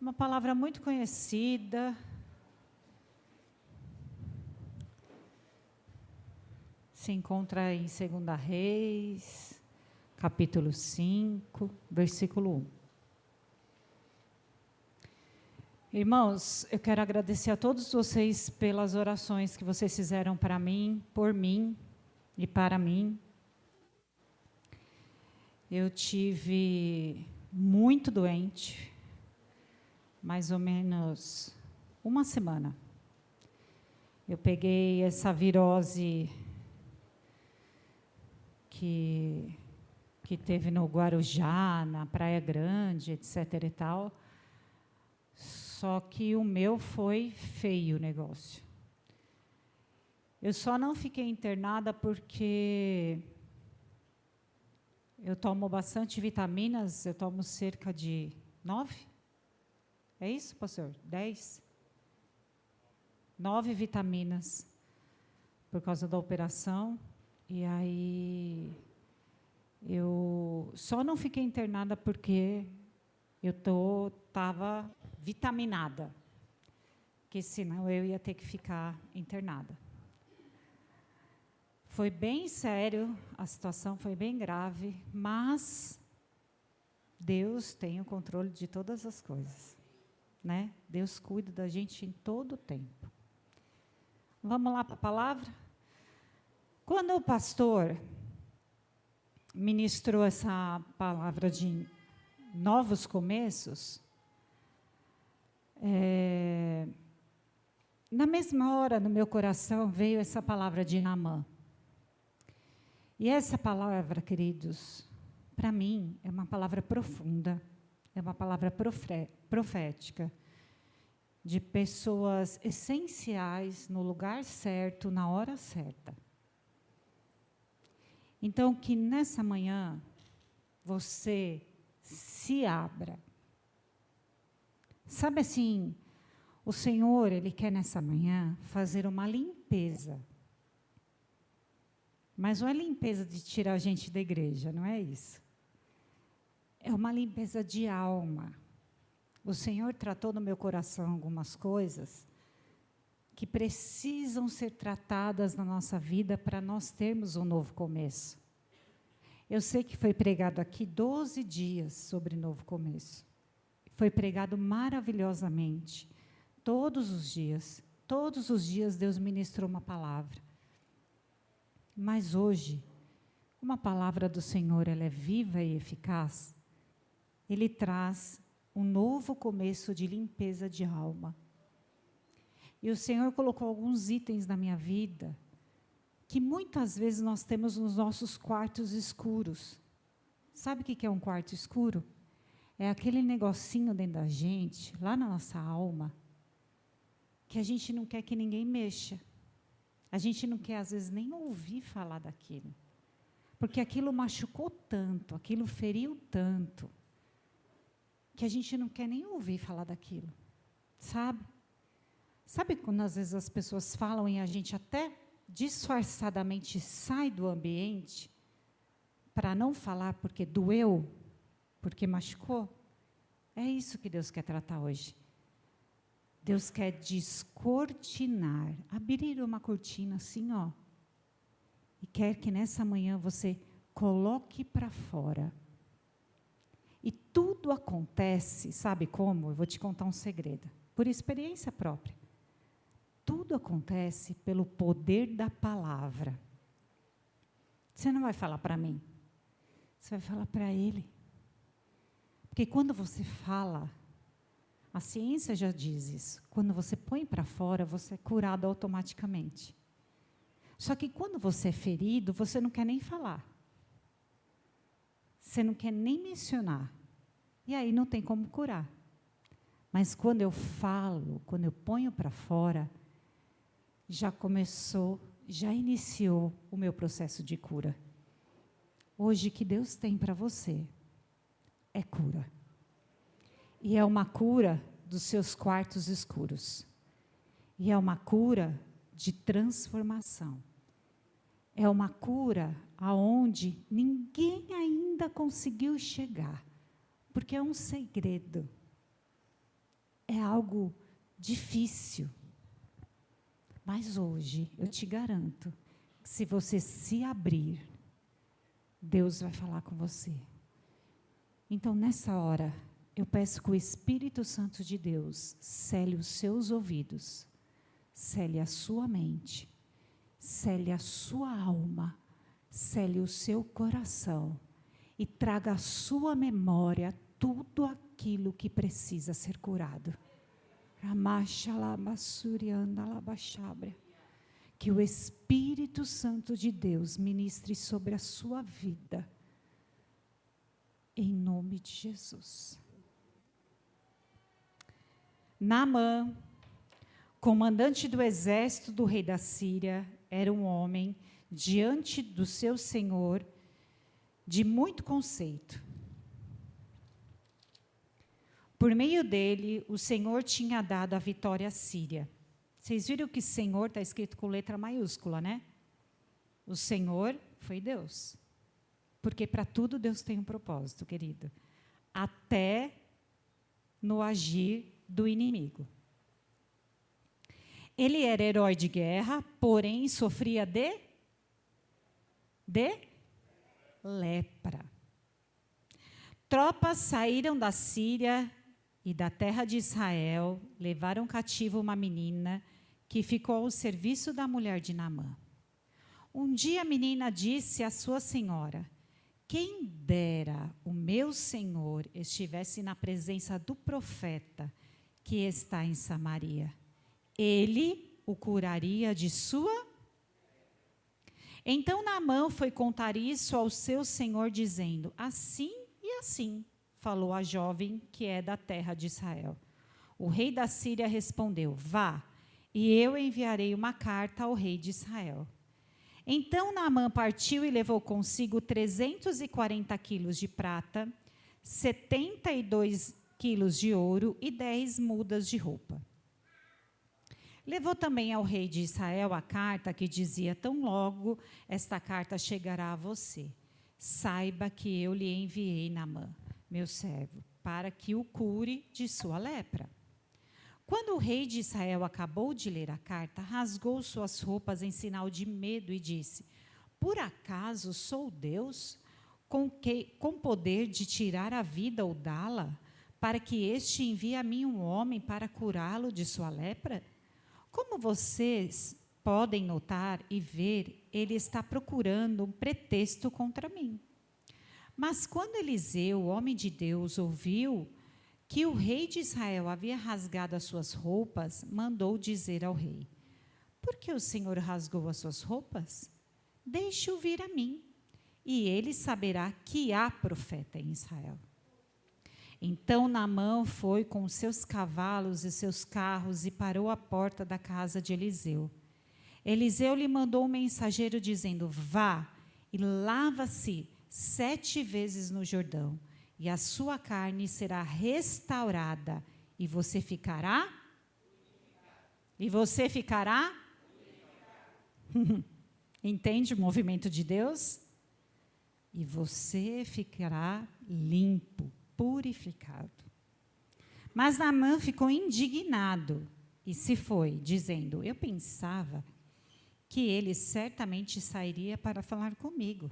Uma palavra muito conhecida. Se encontra em 2 Reis, capítulo 5, versículo 1. Irmãos, eu quero agradecer a todos vocês pelas orações que vocês fizeram para mim, por mim e para mim. Eu tive muito doente, mais ou menos uma semana. Eu peguei essa virose que teve no Guarujá, na Praia Grande, etc. e tal. Só que o meu foi feio o negócio. Eu só não fiquei internada porque eu tomo bastante vitaminas, eu tomo cerca de 9. É isso, pastor? 10? 9 vitaminas por causa da operação. E aí eu só não fiquei internada porque eu estava vitaminada, porque senão eu ia ter que ficar internada. Foi bem sério, a situação foi bem grave, mas Deus tem o controle de todas as coisas, né? Deus cuida da gente em todo o tempo. Vamos lá para a palavra? Quando o pastor ministrou essa palavra de novos começos, na mesma hora, no meu coração, veio essa palavra de Naamã. E essa palavra, queridos, para mim, é uma palavra profunda, é uma palavra profética, de pessoas essenciais, no lugar certo, na hora certa. Então, que nessa manhã, você se abra. Sabe assim, o Senhor, Ele quer nessa manhã fazer uma limpeza. Mas não é limpeza de tirar a gente da igreja, não é isso. É uma limpeza de alma. O Senhor tratou no meu coração algumas coisas que precisam ser tratadas na nossa vida para nós termos um novo começo. Eu sei que foi pregado aqui 12 dias sobre novo começo. Foi pregado maravilhosamente. Todos os dias Deus ministrou uma palavra. Mas hoje, uma palavra do Senhor, ela é viva e eficaz. Ele traz um novo começo de limpeza de alma. E o Senhor colocou alguns itens na minha vida que muitas vezes nós temos nos nossos quartos escuros. Sabe o que é um quarto escuro? É aquele negocinho dentro da gente, lá na nossa alma, que a gente não quer que ninguém mexa. A gente não quer, às vezes, nem ouvir falar daquilo. Porque aquilo machucou tanto, aquilo feriu tanto, que a gente não quer nem ouvir falar daquilo. Sabe? Sabe quando, às vezes, as pessoas falam e a gente até disfarçadamente sai do ambiente para não falar porque doeu, porque machucou? É isso que Deus quer tratar hoje. Deus quer descortinar, abrir uma cortina assim, ó. E quer que nessa manhã você coloque para fora. E tudo acontece, sabe como? Eu vou te contar um segredo, por experiência própria. Tudo acontece pelo poder da palavra. Você não vai falar para mim, você vai falar para Ele. Porque quando você fala, a ciência já diz isso, quando você põe para fora, você é curado automaticamente. Só que quando você é ferido, você não quer nem falar. Você não quer nem mencionar. E aí não tem como curar. Mas quando eu falo, quando eu ponho para fora, já começou, já iniciou o meu processo de cura. Hoje, o que Deus tem para você é cura. E é uma cura dos seus quartos escuros. E é uma cura de transformação. É uma cura aonde ninguém ainda conseguiu chegar. Porque é um segredo. é algo difícil. Mas hoje, eu te garanto, que se você se abrir, Deus vai falar com você. Então, nessa hora, eu peço que o Espírito Santo de Deus cele os seus ouvidos, cele a sua mente, cele a sua alma, cele o seu coração e traga à sua memória tudo aquilo que precisa ser curado. Que o Espírito Santo de Deus ministre sobre a sua vida, em nome de Jesus. Naamã, comandante do exército do rei da Síria, era um homem diante do seu senhor de muito conceito. Por meio dele, o Senhor tinha dado a vitória à Síria. Vocês viram que Senhor está escrito com letra maiúscula, né? O Senhor foi Deus. Porque para tudo Deus tem um propósito, querido. Até no agir do inimigo. Ele era herói de guerra, porém sofria de lepra. Tropas saíram da Síria e da terra de Israel, levaram cativo uma menina que ficou ao serviço da mulher de Naamã. Um dia a menina disse à sua senhora: quem dera o meu senhor estivesse na presença do profeta que está em Samaria. Ele o curaria de sua... Então Naamã foi contar isso ao seu senhor, dizendo: assim e assim falou a jovem que é da terra de Israel. O rei da Síria respondeu: vá, e eu enviarei uma carta ao rei de Israel. Então Naamã partiu e levou consigo 340 quilos de prata, 72 quilos de ouro e 10 mudas de roupa. Levou também ao rei de Israel a carta que dizia: tão logo esta carta chegará a você, saiba que eu lhe enviei Naamã, meu servo, para que o cure de sua lepra. Quando o rei de Israel acabou de ler a carta, rasgou suas roupas em sinal de medo e disse: por acaso sou Deus, com poder de tirar a vida ou dá-la, para que este envie a mim um homem para curá-lo de sua lepra? Como vocês podem notar e ver, ele está procurando um pretexto contra mim. Mas quando Eliseu, o homem de Deus, ouviu que o rei de Israel havia rasgado as suas roupas, mandou dizer ao rei: por que o Senhor rasgou as suas roupas? Deixe-o vir a mim, e ele saberá que há profeta em Israel. Então Naamã foi com seus cavalos e seus carros e parou à porta da casa de Eliseu. Eliseu lhe mandou um mensageiro dizendo: vá e lava-se 7 vezes no Jordão, e a sua carne será restaurada, e você ficará? E você ficará? Entende o movimento de Deus? E você ficará limpo, purificado. Mas Naamã ficou indignado e se foi, dizendo: eu pensava que ele certamente sairia para falar comigo.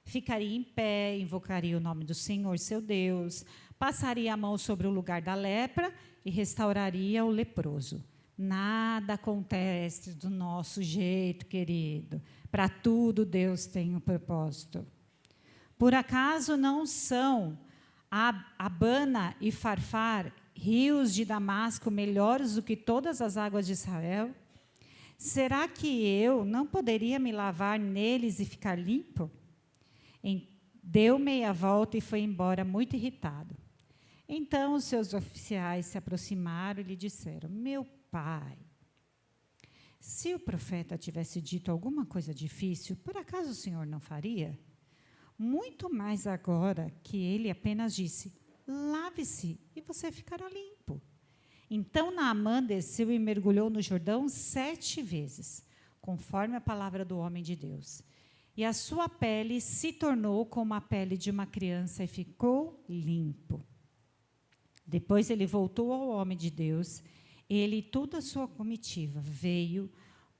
Ficaria em pé, invocaria o nome do Senhor, seu Deus, passaria a mão sobre o lugar da lepra e restauraria o leproso. Nada acontece do nosso jeito, querido. Para tudo Deus tem um propósito. Por acaso não são Abana e Farfar, rios de Damasco, melhores do que todas as águas de Israel? Será que eu não poderia me lavar neles e ficar limpo? Deu meia volta e foi embora muito irritado. Então os seus oficiais se aproximaram e lhe disseram: meu pai, se o profeta tivesse dito alguma coisa difícil, por acaso o senhor não faria? Muito mais agora que ele apenas disse: lave-se e você ficará limpo. Então Naamã desceu e mergulhou no Jordão 7 vezes, conforme a palavra do homem de Deus. E a sua pele se tornou como a pele de uma criança e ficou limpo. Depois ele voltou ao homem de Deus, ele e toda a sua comitiva veio,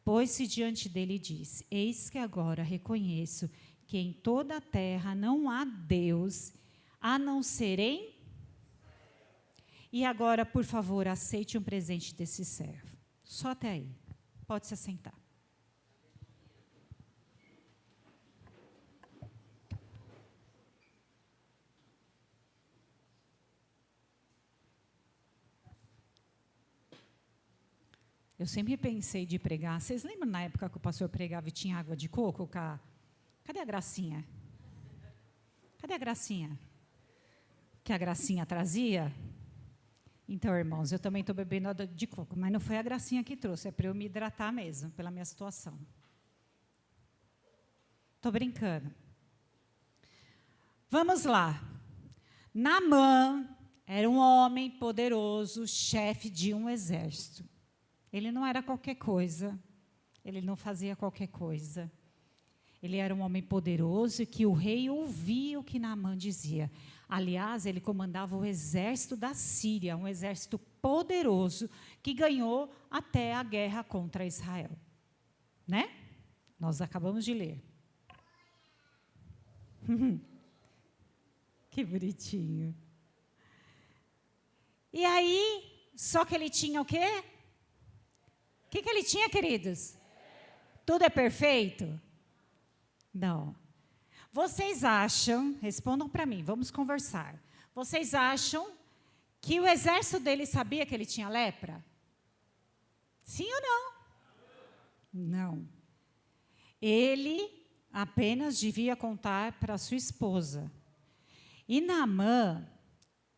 pôs-se diante dele e disse: Eis que agora reconheço que em toda a terra não há Deus, a não ser em... E agora, por favor, aceite um presente desse servo. Só até aí. Pode se assentar. Eu sempre pensei de pregar. Vocês lembram na época que o pastor pregava e tinha água de coco? Cadê a gracinha? Cadê a gracinha? Que a gracinha trazia? Então, irmãos, eu também estou bebendo água de coco, mas não foi a gracinha que trouxe, é para eu me hidratar mesmo, pela minha situação. Estou brincando. Vamos lá. Naamã era um homem poderoso, chefe de um exército. Ele não era qualquer coisa, ele não fazia qualquer coisa. Ele era um homem poderoso e que o rei ouvia o que Naamã dizia. Aliás, ele comandava o exército da Síria, um exército poderoso que ganhou até a guerra contra Israel. Né? Nós acabamos de ler. Que bonitinho. E aí, só que ele tinha o quê? O que ele tinha, queridos? Tudo é perfeito? Não. Vocês acham, respondam para mim, vamos conversar. Vocês acham que o exército dele sabia que ele tinha lepra? Sim ou não? Não. Ele apenas devia contar para sua esposa. E Naamã,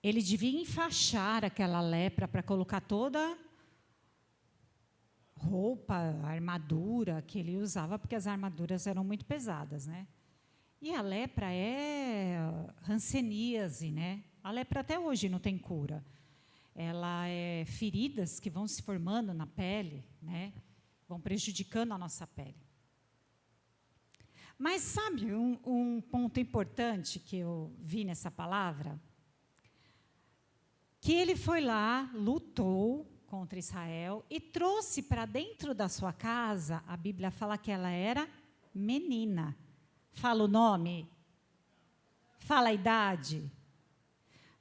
ele devia enfaixar aquela lepra para colocar toda roupa, armadura que ele usava, porque as armaduras eram muito pesadas, né? E a lepra é hanseníase, né? A lepra até hoje não tem cura. Ela é feridas que vão se formando na pele, né? Vão prejudicando a nossa pele. Mas sabe um ponto importante que eu vi nessa palavra? Que ele foi lá, lutou contra Israel e trouxe para dentro da sua casa, a Bíblia fala que ela era menina. Fala o nome? Fala a idade?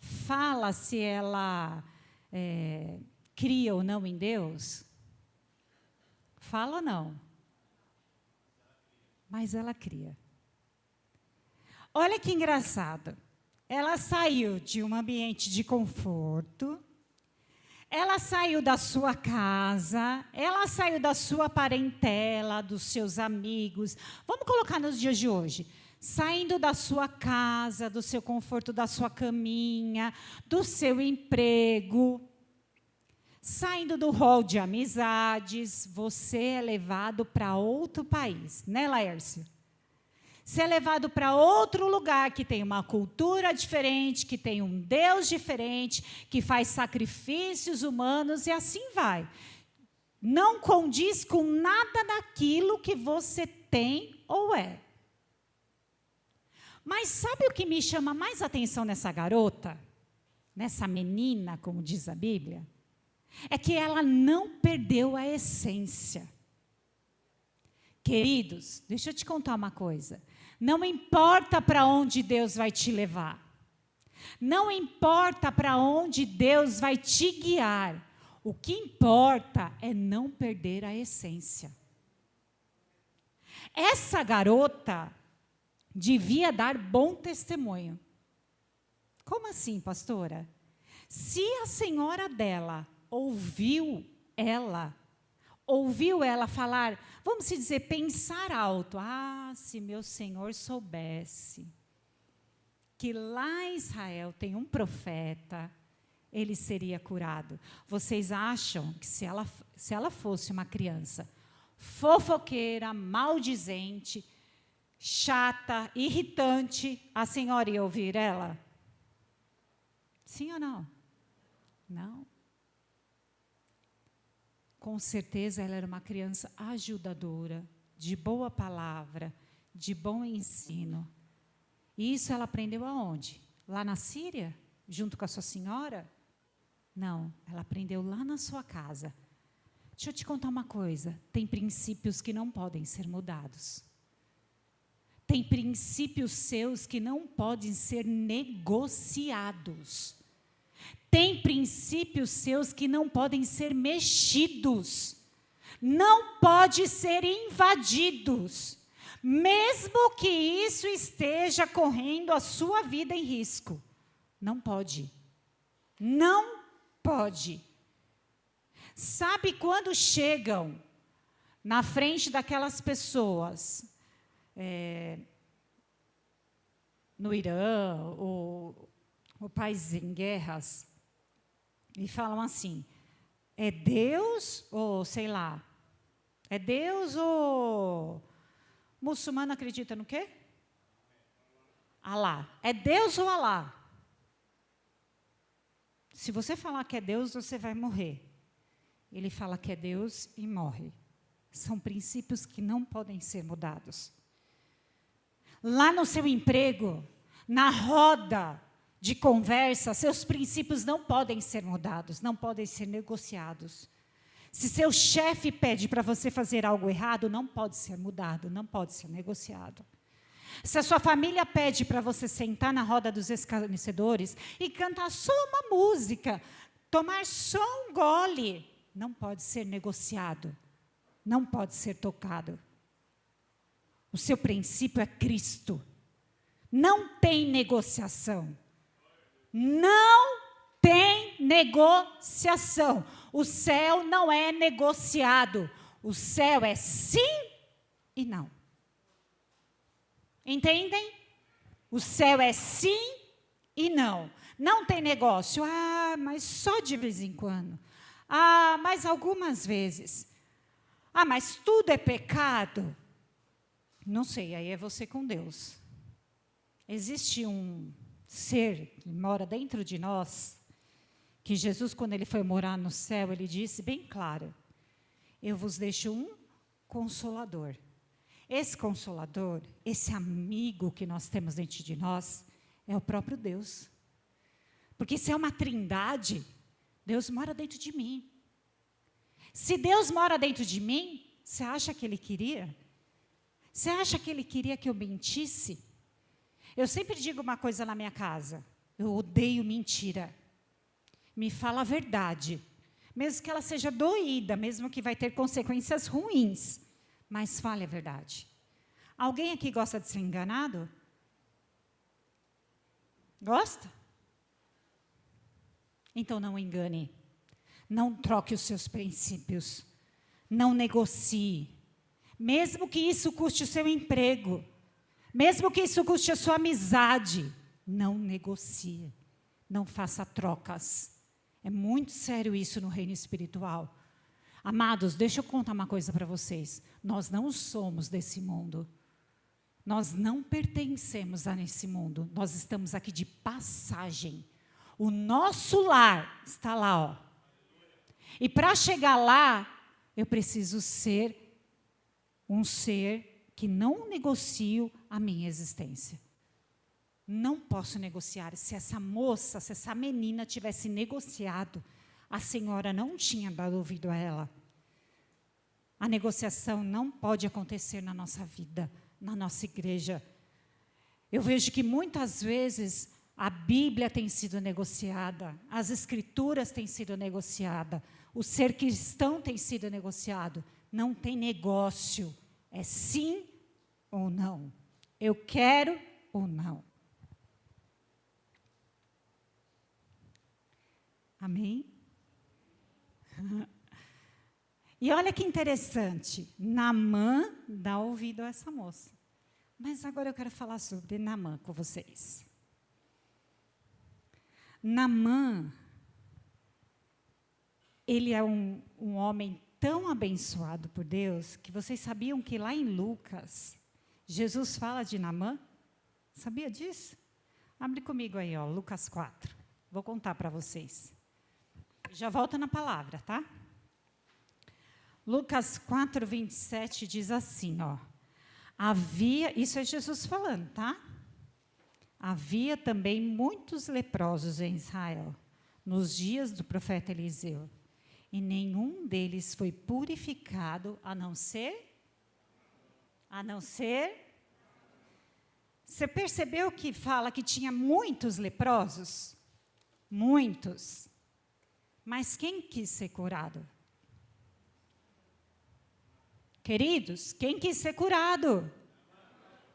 Fala se ela cria ou não em Deus? Fala ou não? Mas ela cria. Olha que engraçado. Ela saiu de um ambiente de conforto, ela saiu da sua casa, ela saiu da sua parentela, dos seus amigos. Vamos colocar nos dias de hoje. Saindo da sua casa, do seu conforto, da sua caminha, do seu emprego. Saindo do rol de amizades, você é levado para outro país, né, Laércio? Você é levado para outro lugar que tem uma cultura diferente, que tem um Deus diferente, que faz sacrifícios humanos e assim vai. Não condiz com nada daquilo que você tem ou é. Mas sabe o que me chama mais atenção nessa garota? Nessa menina, como diz a Bíblia? É que ela não perdeu a essência. Queridos, deixa eu te contar uma coisa. Não importa para onde Deus vai te levar. Não importa para onde Deus vai te guiar. O que importa é não perder a essência. Essa garota devia dar bom testemunho. Como assim, pastora? Se a senhora dela ouviu ela falar, vamos dizer, pensar alto. Ah, se meu Senhor soubesse que lá em Israel tem um profeta, ele seria curado. Vocês acham que se ela fosse uma criança fofoqueira, maldizente, chata, irritante, a senhora ia ouvir ela? Sim ou não? Não. Com certeza ela era uma criança ajudadora, de boa palavra, de bom ensino. E isso ela aprendeu aonde? Lá na Síria? Junto com a sua senhora? Não, ela aprendeu lá na sua casa. Deixa eu te contar uma coisa, tem princípios que não podem ser mudados. Tem princípios seus que não podem ser negociados. Tem princípios seus que não podem ser mexidos. Não pode ser invadidos. Mesmo que isso esteja correndo a sua vida em risco. Não pode. Não pode. Sabe quando chegam na frente daquelas pessoas, no Irã, ou países em guerras, e falam assim, é Deus ou, sei lá, é Deus ou... Muçulmano acredita no quê? Alá. É Deus ou Alá? Se você falar que é Deus, você vai morrer. Ele fala que é Deus e morre. São princípios que não podem ser mudados. Lá no seu emprego, na roda de conversa, seus princípios não podem ser mudados, não podem ser negociados. Se seu chefe pede para você fazer algo errado, não pode ser mudado, não pode ser negociado. Se a sua família pede para você sentar na roda dos escarnecedores e cantar só uma música, tomar só um gole, não pode ser negociado, não pode ser tocado. O seu princípio é Cristo. Não tem negociação. Não tem negociação. O céu não é negociado. O céu é sim e não. Entendem? O céu é sim e não. Não tem negócio. Ah, mas só de vez em quando. Ah, mas algumas vezes. Ah, mas tudo é pecado. Não sei, aí é você com Deus. Existe um ser que mora dentro de nós, que Jesus, quando ele foi morar no céu, ele disse bem claro, eu vos deixo um consolador. Esse consolador, esse amigo que nós temos dentro de nós, é o próprio Deus. Porque se é uma trindade, Deus mora dentro de mim. Se Deus mora dentro de mim, você acha que Ele queria? Você acha que Ele queria que eu mentisse? Eu sempre digo uma coisa na minha casa, eu odeio mentira. Me fala a verdade, mesmo que ela seja doída, mesmo que vai ter consequências ruins, mas fale a verdade. Alguém aqui gosta de ser enganado? Gosta? Então não engane, não troque os seus princípios, não negocie, mesmo que isso custe o seu emprego, mesmo que isso custe a sua amizade, não negocie, não faça trocas. É muito sério isso no reino espiritual. Amados, deixa eu contar uma coisa para vocês. Nós não somos desse mundo. Nós não pertencemos a esse mundo. Nós estamos aqui de passagem. O nosso lar está lá, ó. E para chegar lá, eu preciso ser um ser que não negocio a minha existência. Não posso negociar. Se essa moça, se essa menina tivesse negociado, a senhora não tinha dado ouvido a ela. A negociação não pode acontecer na nossa vida, na nossa igreja. Eu vejo que muitas vezes a Bíblia tem sido negociada, as Escrituras têm sido negociadas, o ser cristão tem sido negociado. Não tem negócio. É sim ou não. Eu quero ou não. Amém? E olha que interessante. Naamã dá ouvido a essa moça. Mas agora eu quero falar sobre Naamã com vocês. Naamã, ele é um homem tão abençoado por Deus, que vocês sabiam que lá em Lucas, Jesus fala de Naamã? Sabia disso? Abre comigo aí, ó, Lucas 4. Vou contar para vocês. Já volta na palavra, tá? Lucas 4, 27 diz assim, ó. Isso é Jesus falando, tá? Havia também muitos leprosos em Israel, nos dias do profeta Eliseu, e nenhum deles foi purificado, a não ser. Você percebeu que fala que tinha muitos leprosos? Muitos. Mas quem quis ser curado? Queridos, quem quis ser curado?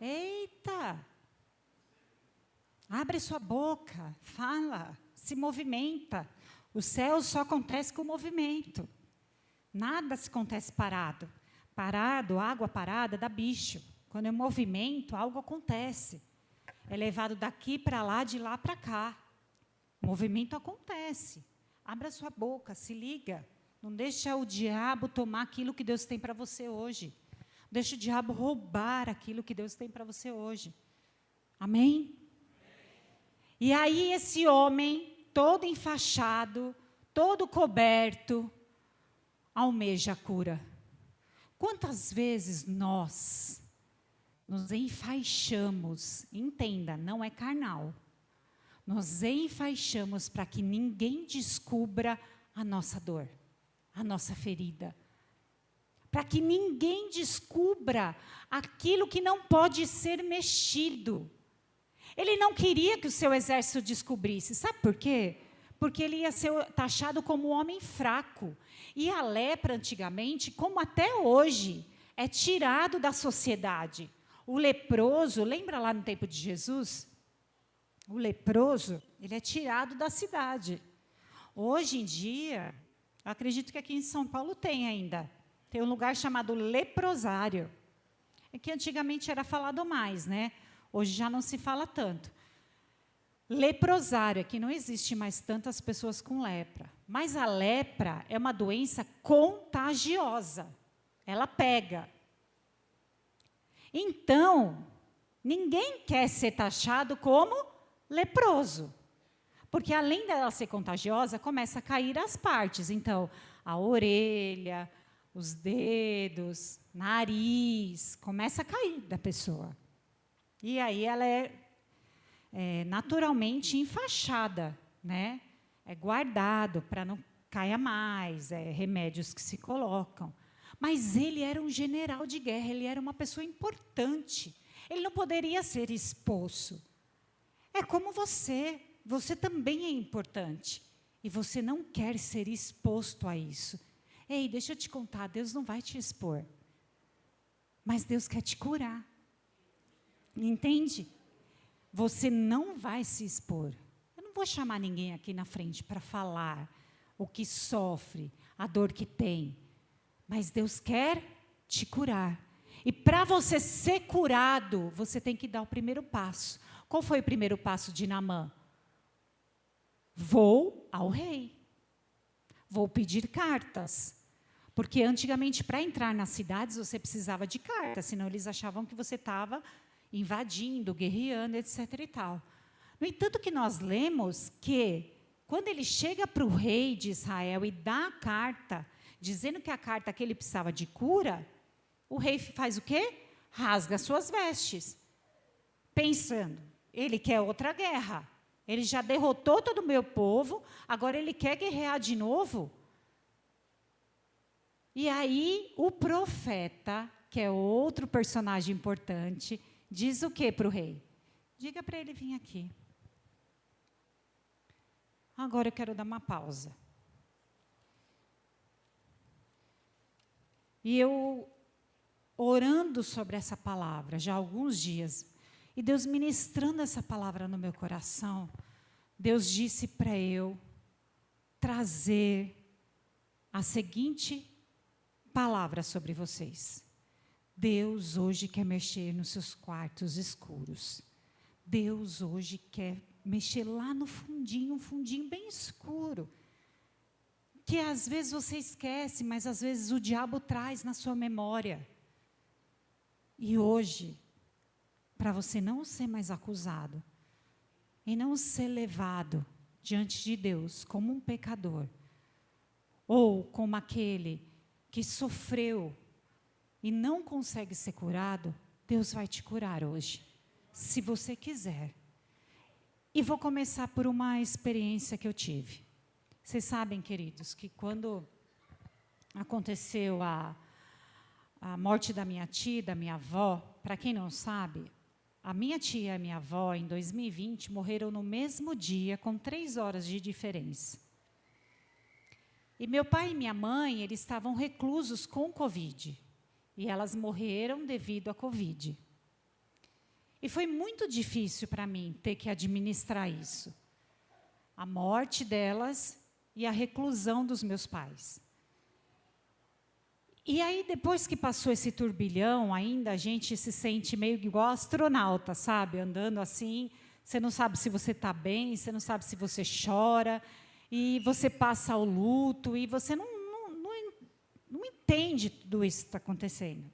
Eita! Abre sua boca, fala, se movimenta. O céu só acontece com movimento. Nada se acontece parado. Parado, água parada, dá bicho. Quando é movimento, algo acontece. É levado daqui para lá, de lá para cá. Movimento acontece. Abra sua boca, se liga. Não deixa o diabo tomar aquilo que Deus tem para você hoje. Deixa o diabo roubar aquilo que Deus tem para você hoje. Amém? E aí esse homem, todo enfaixado, todo coberto, almeja a cura. Quantas vezes nós nos enfaixamos, entenda, não é carnal, nos enfaixamos para que ninguém descubra a nossa dor, a nossa ferida, para que ninguém descubra aquilo que não pode ser mexido. Ele não queria que o seu exército descobrisse, sabe por quê? Porque ele ia ser taxado como um homem fraco. E a lepra, antigamente, como até hoje, é tirado da sociedade. O leproso, lembra lá no tempo de Jesus? O leproso, ele é tirado da cidade. Hoje em dia, eu acredito que aqui em São Paulo tem ainda. Tem um lugar chamado leprosário. É que antigamente era falado mais, né? Hoje já não se fala tanto. Leprosário, é que não existe mais tantas pessoas com lepra. Mas a lepra é uma doença contagiosa. Ela pega. Então, ninguém quer ser taxado como leproso. Porque além dela ser contagiosa, começa a cair as partes. Então, a orelha, os dedos, nariz, começa a cair da pessoa. E aí ela é naturalmente enfaixada, né? É guardado para não caia mais, remédios que se colocam. Mas ele era um general de guerra, ele era uma pessoa importante. Ele não poderia ser expulso. É como você também é importante. E você não quer ser exposto a isso. Ei, deixa eu te contar, Deus não vai te expor. Mas Deus quer te curar. Entende? Você não vai se expor. Eu não vou chamar ninguém aqui na frente para falar o que sofre, a dor que tem. Mas Deus quer te curar. E para você ser curado, você tem que dar o primeiro passo. Qual foi o primeiro passo de Naamã? Vou ao rei. Vou pedir cartas. Porque antigamente, para entrar nas cidades, você precisava de cartas, senão eles achavam que você estava invadindo, guerreando, etc. e tal. No entanto, que nós lemos que, quando ele chega para o rei de Israel e dá a carta, dizendo que a carta que ele precisava de cura, o rei faz o quê? Rasga suas vestes. Pensando, ele quer outra guerra. Ele já derrotou todo o meu povo, agora ele quer guerrear de novo. E aí, o profeta, que é outro personagem importante, diz o que para o rei? Diga para ele vir aqui. Agora eu quero dar uma pausa. E eu, orando sobre essa palavra, já há alguns dias, e Deus ministrando essa palavra no meu coração, Deus disse para eu trazer a seguinte palavra sobre vocês. Deus hoje quer mexer nos seus quartos escuros. Deus hoje quer mexer lá no fundinho, um fundinho bem escuro. Que às vezes você esquece, mas às vezes o diabo traz na sua memória. E hoje, para você não ser mais acusado, e não ser levado diante de Deus como um pecador, ou como aquele que sofreu e não consegue ser curado, Deus vai te curar hoje, se você quiser. E vou começar por uma experiência que eu tive. Vocês sabem, queridos, que quando aconteceu a morte da minha tia, da minha avó, para quem não sabe, a minha tia e a minha avó, em 2020, morreram no mesmo dia, com 3 horas de diferença. E meu pai e minha mãe, eles estavam reclusos com Covid. E elas morreram devido à Covid. E foi muito difícil para mim ter que administrar isso. A morte delas e a reclusão dos meus pais. E aí, depois que passou esse turbilhão, ainda a gente se sente meio igual astronauta, sabe? Andando assim, você não sabe se você está bem, você não sabe se você chora, e você passa o luto, e você não entende tudo isso que está acontecendo.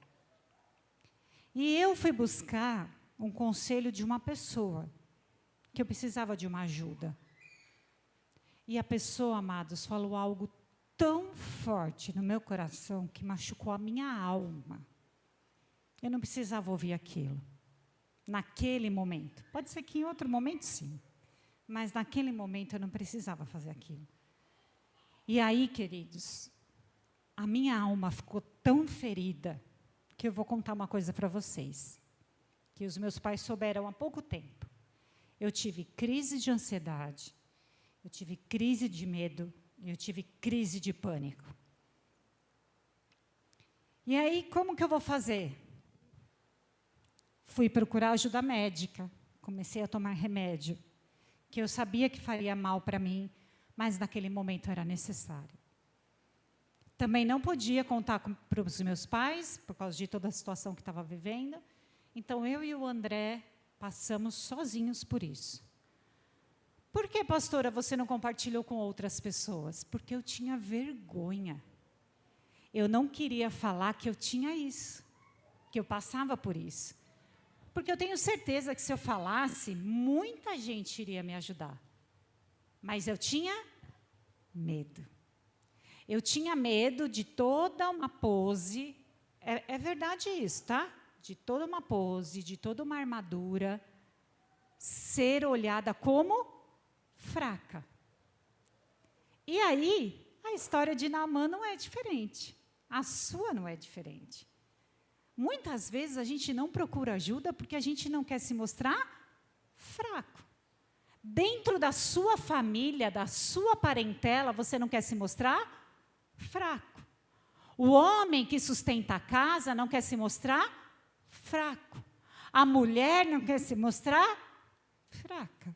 E eu fui buscar um conselho de uma pessoa, que eu precisava de uma ajuda. E a pessoa, amados, falou algo tão forte no meu coração que machucou a minha alma. Eu não precisava ouvir aquilo. Naquele momento. Pode ser que em outro momento, sim. Mas naquele momento eu não precisava fazer aquilo. E aí, queridos, a minha alma ficou tão ferida que eu vou contar uma coisa para vocês. Que os meus pais souberam há pouco tempo. Eu tive crise de ansiedade. Eu tive crise de medo. Eu tive crise de pânico. E aí, como que eu vou fazer? Fui procurar ajuda médica. Comecei a tomar remédio, que eu sabia que faria mal para mim, mas naquele momento era necessário. Também não podia contar para os meus pais, por causa de toda a situação que estava vivendo. Então, eu e o André passamos sozinhos por isso. Por que, pastora, você não compartilhou com outras pessoas? Porque eu tinha vergonha. Eu não queria falar que eu tinha isso, que eu passava por isso. Porque eu tenho certeza que se eu falasse, muita gente iria me ajudar. Mas eu tinha medo. Eu tinha medo de toda uma pose, é verdade isso, tá? De toda uma pose, de toda uma armadura, ser olhada como fraca. E aí, a história de Naamã não é diferente. A sua não é diferente. Muitas vezes a gente não procura ajuda porque a gente não quer se mostrar fraco. Dentro da sua família, da sua parentela, você não quer se mostrar fraco. O homem que sustenta a casa não quer se mostrar fraco. A mulher não quer se mostrar fraca.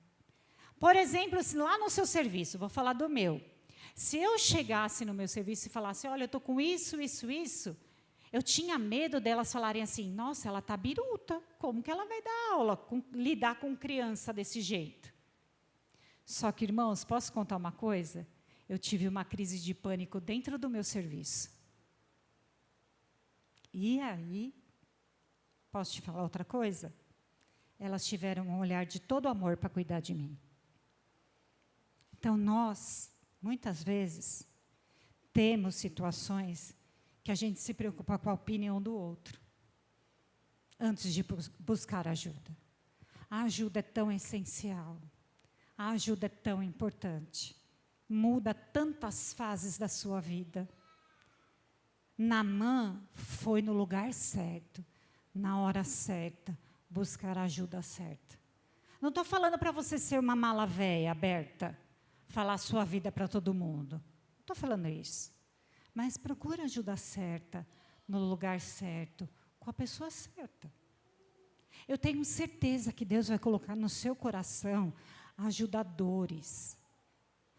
Por exemplo, lá no seu serviço, vou falar do meu. Se eu chegasse no meu serviço e falasse, olha, eu estou com isso, eu tinha medo delas falarem assim, nossa, ela está biruta, como que ela vai dar aula, lidar com criança desse jeito? Só que, irmãos, posso contar uma coisa? Eu tive uma crise de pânico dentro do meu serviço. E aí, posso te falar outra coisa? Elas tiveram um olhar de todo amor para cuidar de mim. Então, nós, muitas vezes, temos situações que a gente se preocupa com a opinião do outro, antes de buscar ajuda. A ajuda é tão essencial, a ajuda é tão importante, muda tantas fases da sua vida. Naamã foi no lugar certo, na hora certa, buscar a ajuda certa. Não estou falando para você ser uma mala véia, aberta, falar a sua vida para todo mundo. Não estou falando isso. Mas procura a ajuda certa, no lugar certo, com a pessoa certa. Eu tenho certeza que Deus vai colocar no seu coração ajudadores,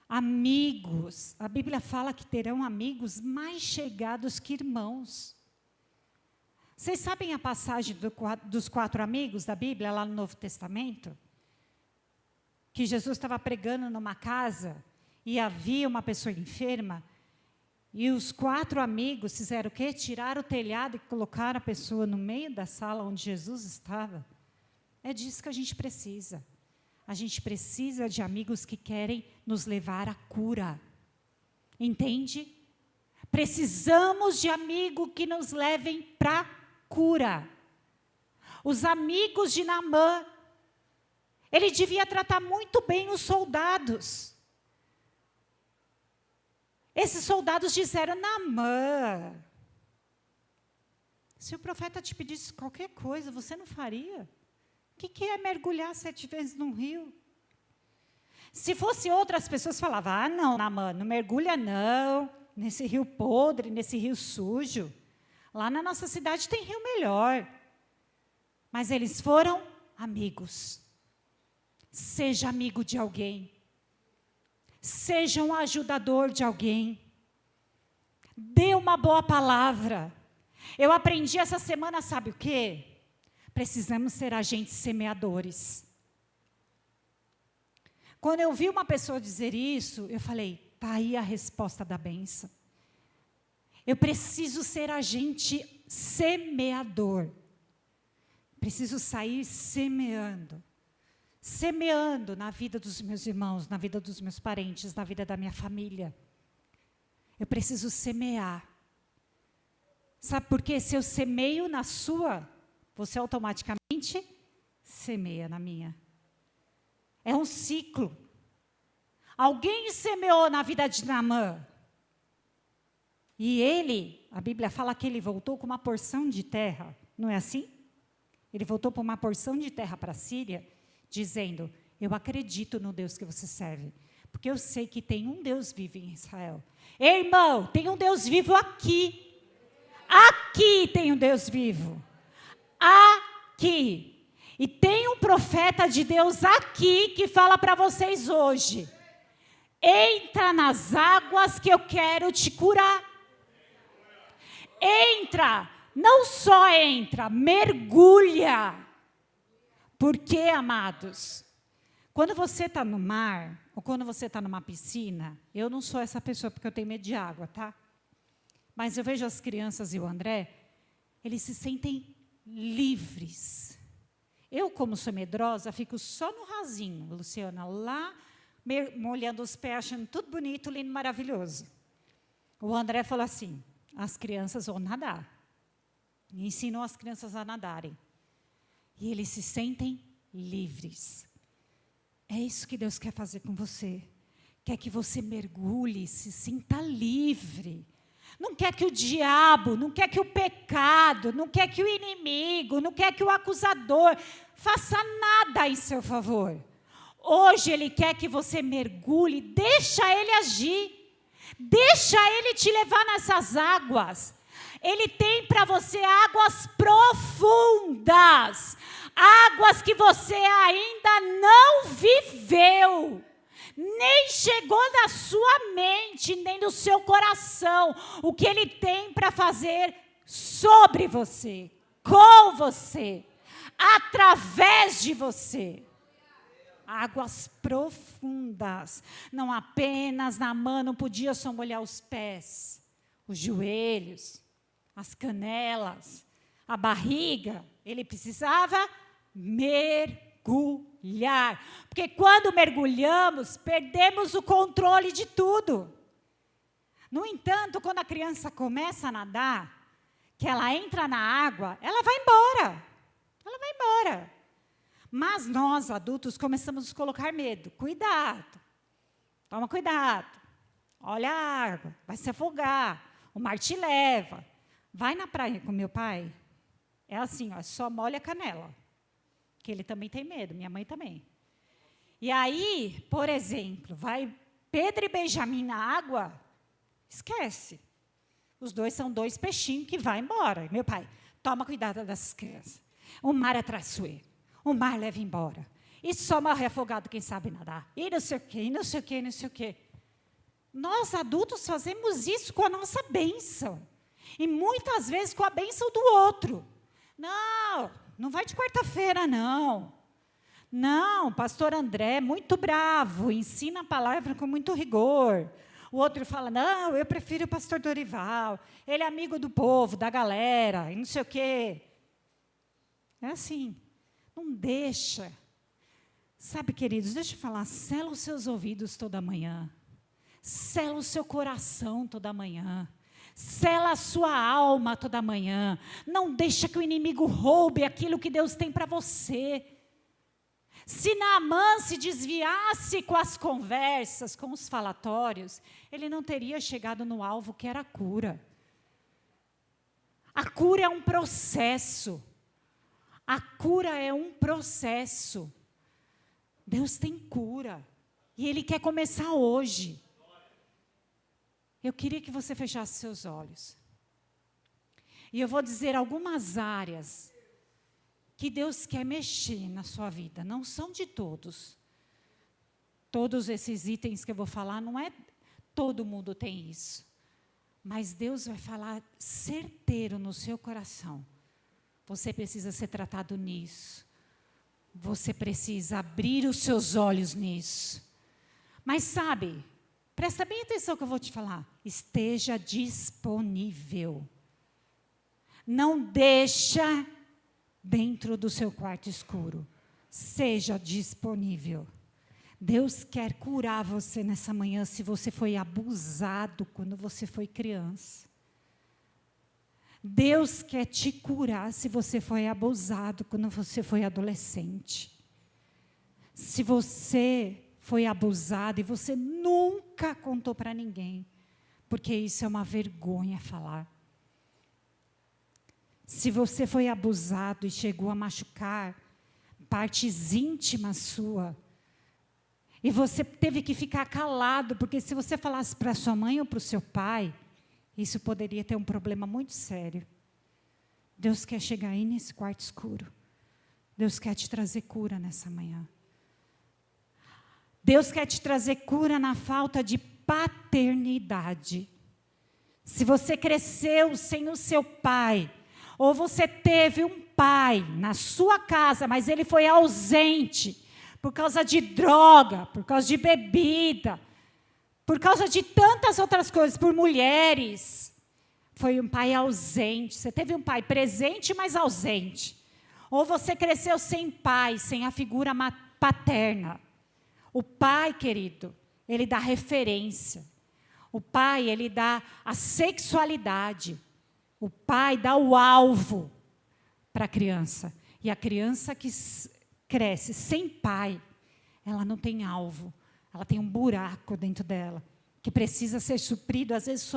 amigos. A Bíblia fala que terão amigos mais chegados que irmãos. Vocês sabem a passagem dos 4 amigos da Bíblia, lá no Novo Testamento? Que Jesus estava pregando numa casa e havia uma pessoa enferma, e os 4 amigos fizeram o quê? Tiraram o telhado e colocaram a pessoa no meio da sala onde Jesus estava. É disso que a gente precisa. A gente precisa de amigos que querem nos levar à cura. Entende? Precisamos de amigos que nos levem para a cura. Os amigos de Naamã, ele devia tratar muito bem os soldados. Esses soldados disseram: Naamã, se o profeta te pedisse qualquer coisa, você não faria? O que é mergulhar 7 vezes num rio? Se fosse outras pessoas, falavam: ah, não, Naamã, não mergulha não, nesse rio podre, nesse rio sujo. Lá na nossa cidade tem rio melhor. Mas eles foram amigos. Seja amigo de alguém. Seja um ajudador de alguém. Dê uma boa palavra. Eu aprendi essa semana, sabe o quê? Precisamos ser agentes semeadores. Quando eu vi uma pessoa dizer isso, eu falei: está aí a resposta da bênção. Eu preciso ser agente semeador. Preciso sair semeando. Semeando na vida dos meus irmãos, na vida dos meus parentes, na vida da minha família. Eu preciso semear. Sabe por quê? Se eu semeio na sua, você automaticamente semeia na minha. É um ciclo. Alguém semeou na vida de Naamã. E ele, a Bíblia fala que ele voltou com uma porção de terra. Não é assim? Ele voltou com uma porção de terra para a Síria, dizendo: eu acredito no Deus que você serve. Porque eu sei que tem um Deus vivo em Israel. Ei, irmão, tem um Deus vivo aqui. Aqui tem um Deus vivo. Aqui. E tem um profeta de Deus aqui que fala para vocês hoje: entra nas águas que eu quero te curar. Entra, não só entra, mergulha. Porque, amados, quando você está no mar, ou quando você está numa piscina, eu não sou essa pessoa porque eu tenho medo de água, tá? Mas eu vejo as crianças e o André, eles se sentem livres. Eu, como sou medrosa, fico só no rasinho, Luciana, lá, molhando os pés, achando tudo bonito, lindo, maravilhoso. O André falou assim: as crianças vão nadar. E ensinou as crianças a nadarem. E eles se sentem livres. É isso que Deus quer fazer com você. Quer que você mergulhe, se sinta livre. Não quer que o diabo, não quer que o pecado, não quer que o inimigo, não quer que o acusador faça nada em seu favor. Hoje Ele quer que você mergulhe, deixa Ele agir. Deixa Ele te levar nessas águas. Ele tem para você águas profundas. Águas que você ainda não viveu. Nem chegou na sua mente, nem no seu coração. O que Ele tem para fazer sobre você, com você, através de você. Águas profundas. Não apenas Naamã não podia só molhar os pés, os joelhos, as canelas, a barriga. Ele precisava mergulhar. Porque quando mergulhamos, perdemos o controle de tudo. No entanto, quando a criança começa a nadar, que ela entra na água, ela vai embora. Ela vai embora. Mas nós, adultos, começamos a colocar medo. Cuidado. Toma cuidado. Olha a água. Vai se afogar. O mar te leva. Vai na praia com meu pai. É assim, ó, só molha a canela. Que ele também tem medo. Minha mãe também. E aí, por exemplo, vai Pedro e Benjamim na água. Esquece. Os dois são 2 peixinhos que vão embora. Meu pai, toma cuidado dessas crianças. O mar é traiçoeiro. O mar leva embora. E só morre afogado quem sabe nadar. E não sei o quê, e não sei o quê, não sei o quê. Nós, adultos, fazemos isso com a nossa bênção. E muitas vezes com a bênção do outro. Não, não vai de quarta-feira, não. Não, pastor André, muito bravo, ensina a palavra com muito rigor. O outro fala: não, eu prefiro o pastor Dorival. Ele é amigo do povo, da galera, e não sei o quê. É assim. Não deixa. Sabe, queridos, deixa eu falar, sela os seus ouvidos toda manhã. Sela o seu coração toda manhã. Sela a sua alma toda manhã. Não deixa que o inimigo roube aquilo que Deus tem para você. Se Naamã se desviasse com as conversas, com os falatórios, ele não teria chegado no alvo que era a cura. A cura é um processo. A cura é um processo. Deus tem cura. E Ele quer começar hoje. Eu queria que você fechasse seus olhos. E eu vou dizer algumas áreas que Deus quer mexer na sua vida. Não são de todos. Todos esses itens que eu vou falar, não é todo mundo tem isso. Mas Deus vai falar certeiro no seu coração. Você precisa ser tratado nisso. Você precisa abrir os seus olhos nisso. Mas sabe, presta bem atenção que eu vou te falar. Esteja disponível. Não deixa dentro do seu quarto escuro. Seja disponível. Deus quer curar você nessa manhã se você foi abusado quando você foi criança. Deus quer te curar se você foi abusado quando você foi adolescente. Se você foi abusado e você nunca contou para ninguém, porque isso é uma vergonha falar. Se você foi abusado e chegou a machucar partes íntimas suas, e você teve que ficar calado, porque se você falasse para sua mãe ou para o seu pai, isso poderia ter um problema muito sério. Deus quer chegar aí nesse quarto escuro. Deus quer te trazer cura nessa manhã. Deus quer te trazer cura na falta de paternidade. Se você cresceu sem o seu pai, ou você teve um pai na sua casa, mas ele foi ausente, por causa de droga, por causa de bebida, por causa de tantas outras coisas, por mulheres. Foi um pai ausente. Você teve um pai presente, mas ausente. Ou você cresceu sem pai, sem a figura paterna. O pai, querido, ele dá referência. O pai, ele dá a sexualidade. O pai dá o alvo para a criança. E a criança que cresce sem pai, ela não tem alvo. Ela tem um buraco dentro dela, que precisa ser suprido, às vezes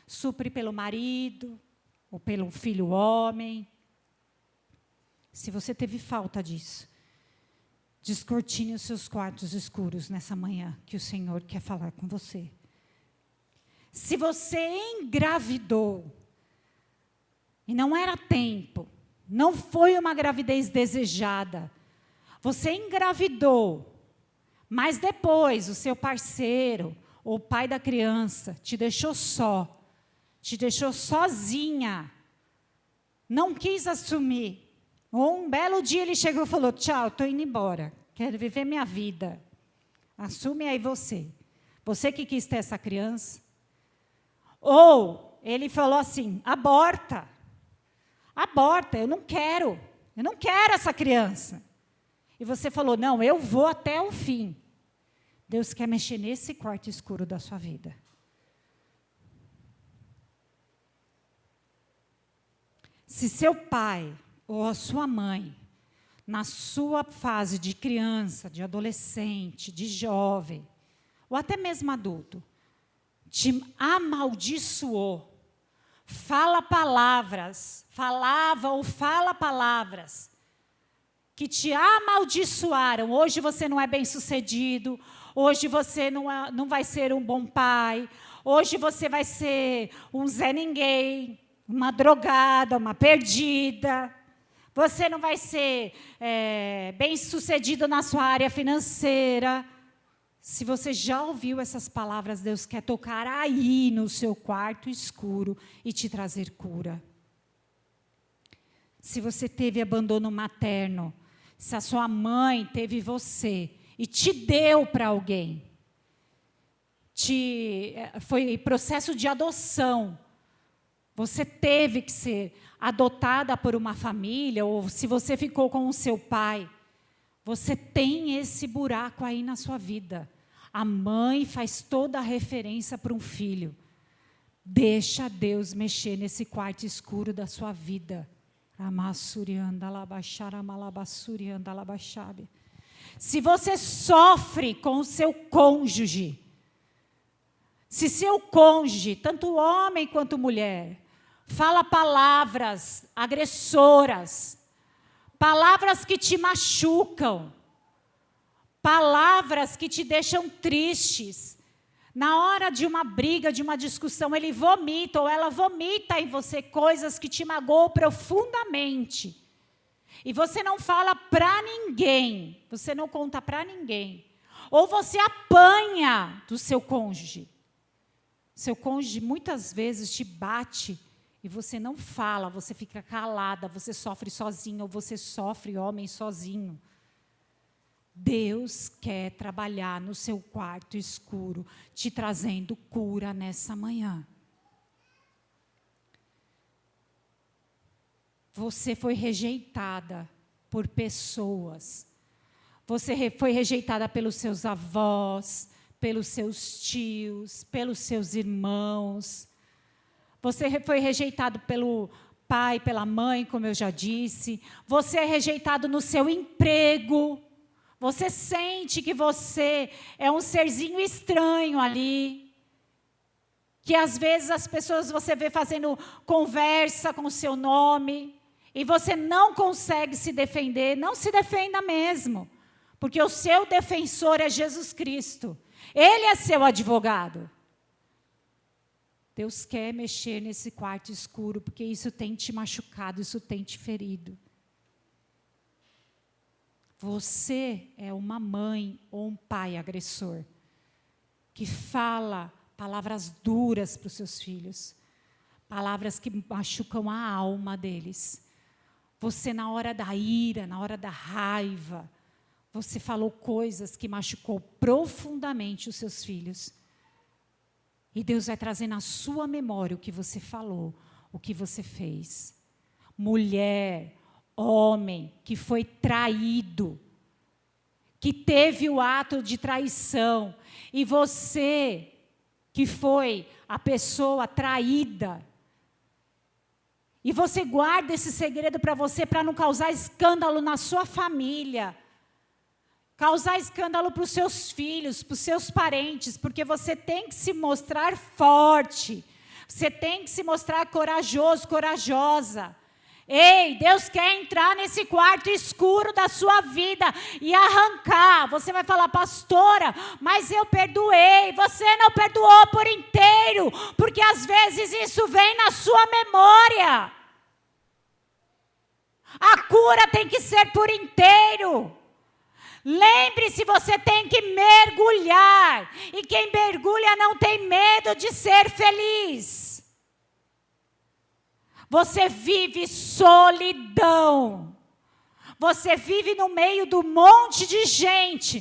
supre pelo marido, ou pelo filho homem. Se você teve falta disso, descortine os seus quartos escuros nessa manhã, que o Senhor quer falar com você. Se você engravidou, e não era tempo, não foi uma gravidez desejada, você engravidou, mas depois o seu parceiro, ou o pai da criança, te deixou só, te deixou sozinha, não quis assumir. Ou um belo dia ele chegou e falou, tchau, estou indo embora, quero viver minha vida. Assume aí você. Você que quis ter essa criança. Ou ele falou assim, aborta, eu não quero essa criança. E você falou, não, eu vou até o fim. Deus quer mexer nesse quarto escuro da sua vida. Se seu pai ou a sua mãe, na sua fase de criança, de adolescente, de jovem, ou até mesmo adulto, te amaldiçoou, falava ou fala palavras, que te amaldiçoaram, hoje você não é bem-sucedido, hoje você não vai ser um bom pai, hoje você vai ser um Zé Ninguém, uma drogada, uma perdida, você não vai ser bem-sucedido na sua área financeira. Se você já ouviu essas palavras, Deus quer tocar aí no seu quarto escuro e te trazer cura. Se você teve abandono materno, se a sua mãe teve você e te deu para alguém, foi processo de adoção, você teve que ser adotada por uma família, ou se você ficou com o seu pai, você tem esse buraco aí na sua vida. A mãe faz toda a referência para um filho. Deixa Deus mexer nesse quarto escuro da sua vida. Se você sofre com o seu cônjuge, se seu cônjuge, tanto homem quanto mulher, fala palavras agressoras, palavras que te machucam, palavras que te deixam tristes, na hora de uma briga, de uma discussão, ele vomita ou ela vomita em você coisas que te magoam profundamente. E você não fala para ninguém, você não conta para ninguém. Ou você apanha do seu cônjuge. Seu cônjuge muitas vezes te bate e você não fala, você fica calada, você sofre sozinho ou você sofre, homem, sozinho. Deus quer trabalhar no seu quarto escuro, te trazendo cura nessa manhã. Você foi rejeitada por pessoas. Você foi rejeitada pelos seus avós, pelos seus tios, pelos seus irmãos. Você foi rejeitado pelo pai, pela mãe, como eu já disse. Você é rejeitado no seu emprego. Você sente que você é um serzinho estranho ali. Que às vezes as pessoas você vê fazendo conversa com o seu nome. E você não consegue se defender. Não se defenda mesmo. Porque o seu defensor é Jesus Cristo. Ele é seu advogado. Deus quer mexer nesse quarto escuro, porque isso tem te machucado, isso tem te ferido. Você é uma mãe ou um pai agressor, que fala palavras duras para os seus filhos, palavras que machucam a alma deles. Você, na hora da ira, na hora da raiva, você falou coisas que machucou profundamente os seus filhos. E Deus vai trazer na sua memória o que você falou, o que você fez. Mulher, homem que foi traído, que teve o ato de traição, e você que foi a pessoa traída, e você guarda esse segredo para você, para não causar escândalo na sua família, causar escândalo para os seus filhos, para os seus parentes, porque você tem que se mostrar forte, você tem que se mostrar corajoso, corajosa. Ei, Deus quer entrar nesse quarto escuro da sua vida e arrancar. Você vai falar, pastora, mas eu perdoei. Você não perdoou por inteiro, porque às vezes isso vem na sua memória. A cura tem que ser por inteiro. Lembre-se, você tem que mergulhar. E quem mergulha não tem medo de ser feliz. Você vive solidão. Você vive no meio do monte de gente.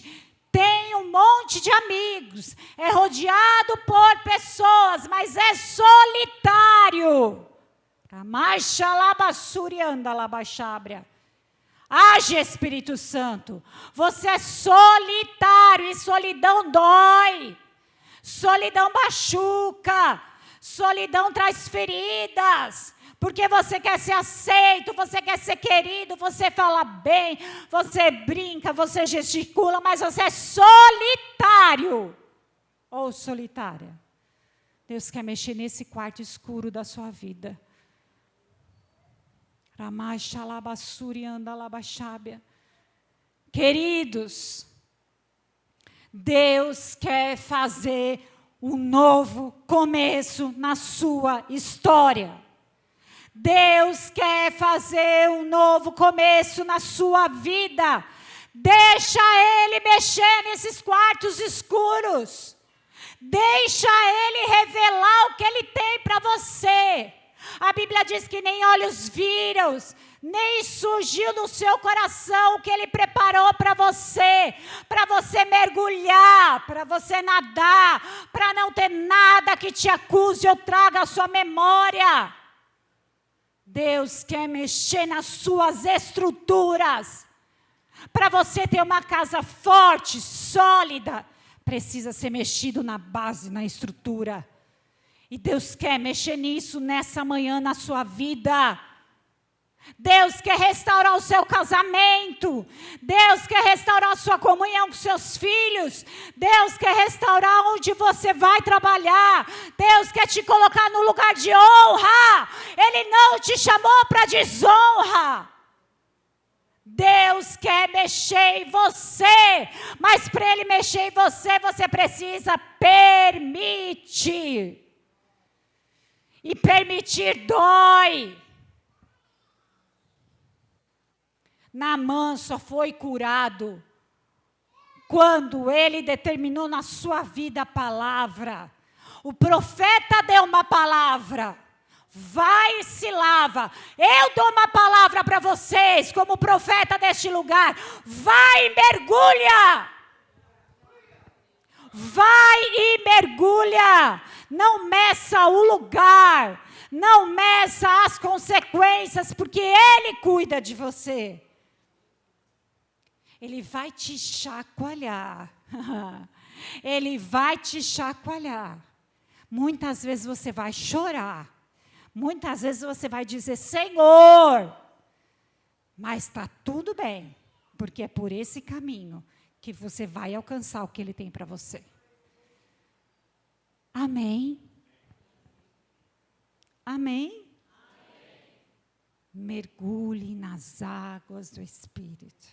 Tem um monte de amigos. É rodeado por pessoas, mas é solitário. Age, Espírito Santo. Você é solitário e solidão dói. Solidão machuca. Solidão traz feridas. Porque você quer ser aceito, você quer ser querido, você fala bem, você brinca, você gesticula, mas você é solitário. Ou solitária. Deus quer mexer nesse quarto escuro da sua vida. Queridos, Deus quer fazer um novo começo na sua história. Deus quer fazer um novo começo na sua vida. Deixa Ele mexer nesses quartos escuros. Deixa Ele revelar o que Ele tem para você. A Bíblia diz que nem olhos viram, nem surgiu no seu coração o que Ele preparou para você mergulhar, para você nadar, para não ter nada que te acuse ou traga à sua memória. Deus quer mexer nas suas estruturas. Para você ter uma casa forte, sólida, precisa ser mexido na base, na estrutura. E Deus quer mexer nisso nessa manhã na sua vida. Deus quer restaurar o seu casamento. Deus quer restaurar a sua comunhão com seus filhos. Deus quer restaurar onde você vai trabalhar. Deus quer te colocar no lugar de honra. Ele não te chamou para desonra. Deus quer mexer em você. Mas para Ele mexer em você, você precisa permitir. E permitir dói. Naamã só foi curado quando ele determinou na sua vida a palavra. O profeta deu uma palavra. Vai e se lava. Eu dou uma palavra para vocês, como profeta deste lugar. Vai e mergulha. Vai e mergulha. Não meça o lugar. Não meça as consequências, porque Ele cuida de você. Ele vai te chacoalhar. Ele vai te chacoalhar. Muitas vezes você vai chorar. Muitas vezes você vai dizer, Senhor, mas está tudo bem, porque é por esse caminho que você vai alcançar o que Ele tem para você. Amém? Amém? Mergulhe nas águas do Espírito.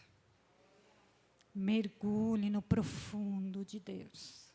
Mergulhe no profundo de Deus.